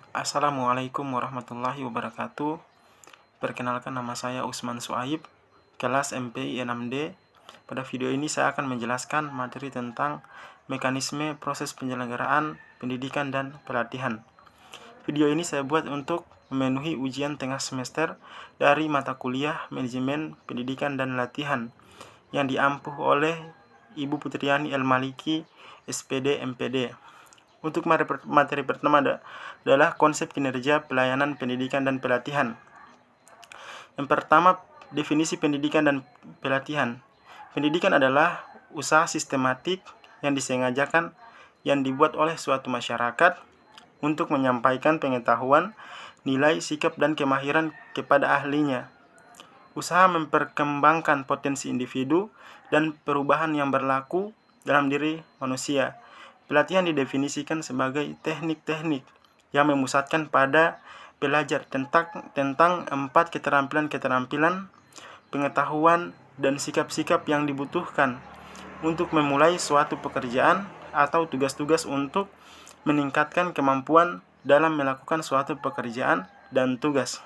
Assalamualaikum warahmatullahi wabarakatuh. Perkenalkan, nama saya Usman Suaib, kelas MPI 6D. Pada video ini saya akan menjelaskan materi tentang mekanisme proses penyelenggaraan pendidikan dan pelatihan. Video ini saya buat untuk memenuhi ujian tengah semester dari mata kuliah Manajemen Pendidikan dan Latihan yang diampuh oleh Ibu Putriani El-Maliki, SPD MPD. Untuk materi pertama adalah konsep kinerja pelayanan pendidikan dan pelatihan. Yang pertama, definisi pendidikan dan pelatihan. Pendidikan adalah usaha sistematik yang disengajakan yang dibuat oleh suatu masyarakat untuk menyampaikan pengetahuan, nilai, sikap, dan kemahiran kepada ahlinya. Usaha memperkembangkan potensi individu dan perubahan yang berlaku dalam diri manusia. Pelatihan didefinisikan sebagai teknik-teknik yang memusatkan pada belajar tentang 4 keterampilan-keterampilan, pengetahuan, dan sikap-sikap yang dibutuhkan untuk memulai suatu pekerjaan atau tugas-tugas untuk meningkatkan kemampuan dalam melakukan suatu pekerjaan dan tugas.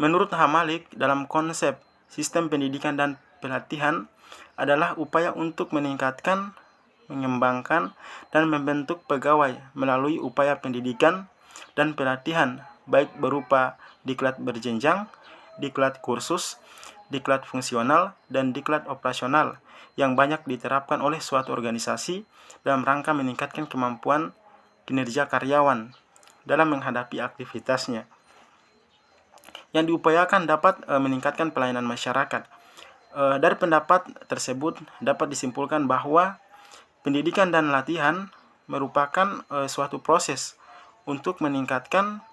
Menurut Hamalik, dalam konsep sistem pendidikan dan pelatihan adalah upaya untuk meningkatkan, mengembangkan, dan membentuk pegawai melalui upaya pendidikan dan pelatihan, baik berupa diklat berjenjang, diklat kursus, diklat fungsional, dan diklat operasional yang banyak diterapkan oleh suatu organisasi dalam rangka meningkatkan kemampuan kinerja karyawan dalam menghadapi aktivitasnya. Yang diupayakan dapat meningkatkan pelayanan masyarakat. Dari pendapat tersebut dapat disimpulkan bahwa pendidikan dan latihan merupakan suatu proses untuk meningkatkan,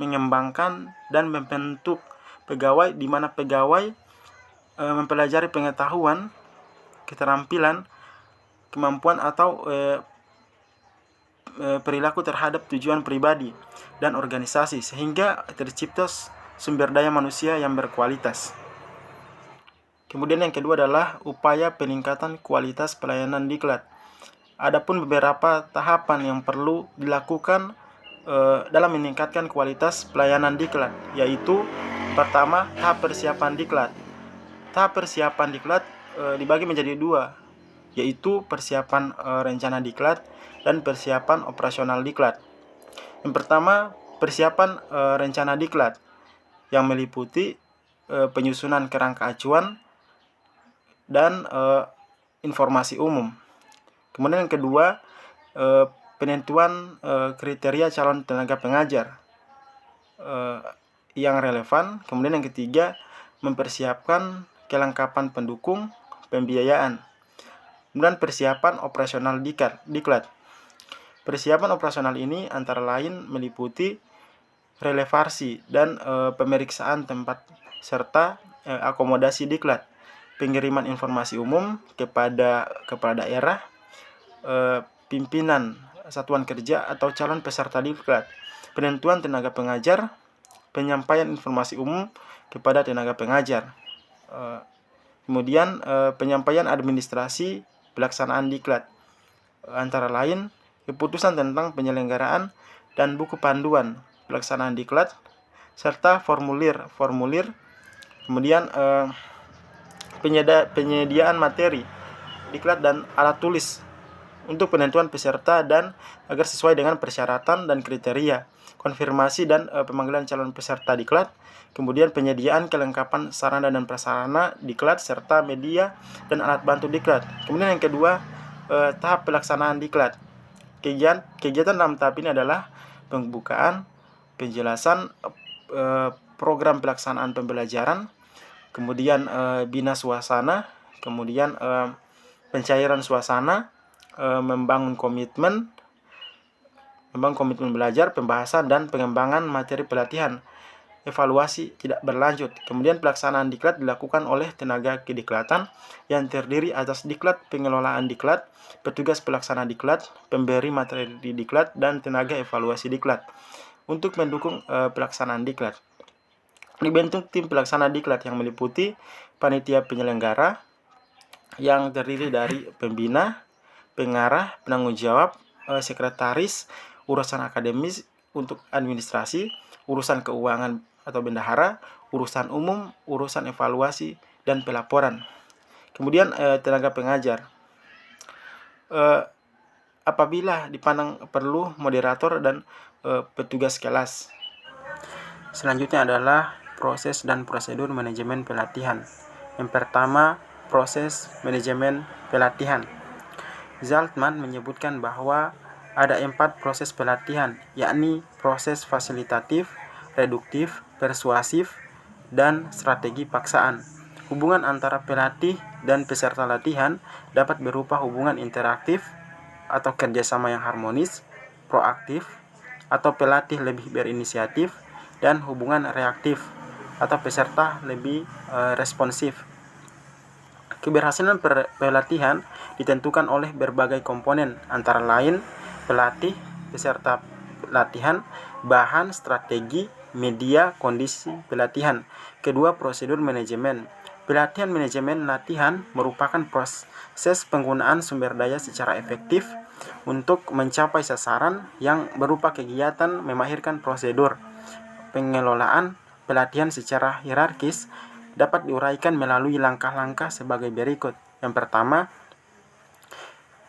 mengembangkan, dan membentuk pegawai, di mana pegawai mempelajari pengetahuan, keterampilan, kemampuan, atau perilaku terhadap tujuan pribadi dan organisasi sehingga tercipta sumber daya manusia yang berkualitas. Kemudian yang kedua adalah upaya peningkatan kualitas pelayanan diklat. Adapun beberapa tahapan yang perlu dilakukan dalam meningkatkan kualitas pelayanan diklat, yaitu pertama, tahap persiapan diklat. Tahap persiapan diklat dibagi menjadi dua, yaitu persiapan rencana diklat dan persiapan operasional diklat. Yang pertama, persiapan rencana diklat yang meliputi penyusunan kerangka acuan dan informasi umum. Kemudian yang kedua, penentuan kriteria calon tenaga pengajar yang relevan. Kemudian yang ketiga, mempersiapkan kelengkapan pendukung pembiayaan. Kemudian persiapan operasional diklat. Persiapan operasional ini antara lain meliputi relevansi dan pemeriksaan tempat serta akomodasi diklat, pengiriman informasi umum kepada kepala daerah, pimpinan satuan kerja atau calon peserta diklat, penentuan tenaga pengajar, penyampaian informasi umum kepada tenaga pengajar, kemudian penyampaian administrasi pelaksanaan diklat, antara lain keputusan tentang penyelenggaraan dan buku panduan pelaksanaan diklat serta formulir, kemudian penyediaan materi diklat dan alat tulis untuk penentuan peserta dan agar sesuai dengan persyaratan dan kriteria, konfirmasi dan pemanggilan calon peserta diklat, kemudian penyediaan kelengkapan sarana dan prasarana diklat serta media dan alat bantu diklat. Kemudian yang kedua, tahap pelaksanaan diklat. Kegiatan dalam tahap ini adalah pembukaan, penjelasan program pelaksanaan pembelajaran, kemudian bina suasana, kemudian pencairan suasana, membangun komitmen belajar, pembahasan dan pengembangan materi pelatihan, evaluasi tidak berlanjut. Kemudian pelaksanaan diklat dilakukan oleh tenaga kediklatan yang terdiri atas diklat pengelolaan diklat, petugas pelaksana diklat, pemberi materi diklat, dan tenaga evaluasi diklat. Untuk mendukung pelaksanaan diklat, dibentuk tim pelaksana diklat yang meliputi panitia penyelenggara yang terdiri dari pembina, pengarah, penanggung jawab, sekretaris, urusan akademis, untuk administrasi, urusan keuangan atau bendahara, urusan umum, urusan evaluasi, dan pelaporan. Kemudian tenaga pengajar. Apabila dipandang perlu moderator dan petugas kelas. Selanjutnya adalah proses dan prosedur manajemen pelatihan. Yang pertama, proses manajemen pelatihan. Zaltman menyebutkan bahwa ada 4 proses pelatihan, yakni proses fasilitatif, reduktif, persuasif, dan strategi paksaan. Hubungan antara pelatih dan peserta latihan dapat berupa hubungan interaktif atau kerjasama yang harmonis, proaktif, atau pelatih lebih berinisiatif, dan hubungan reaktif atau peserta lebih responsif. Keberhasilan pelatihan ditentukan oleh berbagai komponen, antara lain pelatih, peserta latihan, bahan, strategi, media, kondisi pelatihan. Kedua, prosedur manajemen. Pelatihan manajemen latihan merupakan proses penggunaan sumber daya secara efektif untuk mencapai sasaran yang berupa kegiatan memahirkan prosedur. Pengelolaan pelatihan secara hierarkis dapat diuraikan melalui langkah-langkah sebagai berikut. Yang pertama,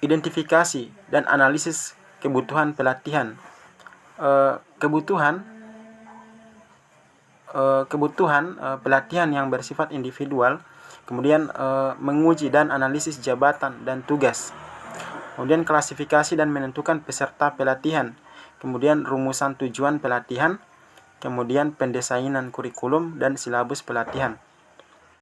identifikasi dan analisis kebutuhan pelatihan. Kebutuhan pelatihan yang bersifat individual, kemudian menguji dan analisis jabatan dan tugas, kemudian klasifikasi dan menentukan peserta pelatihan, kemudian rumusan tujuan pelatihan, kemudian pendesainan kurikulum dan silabus pelatihan.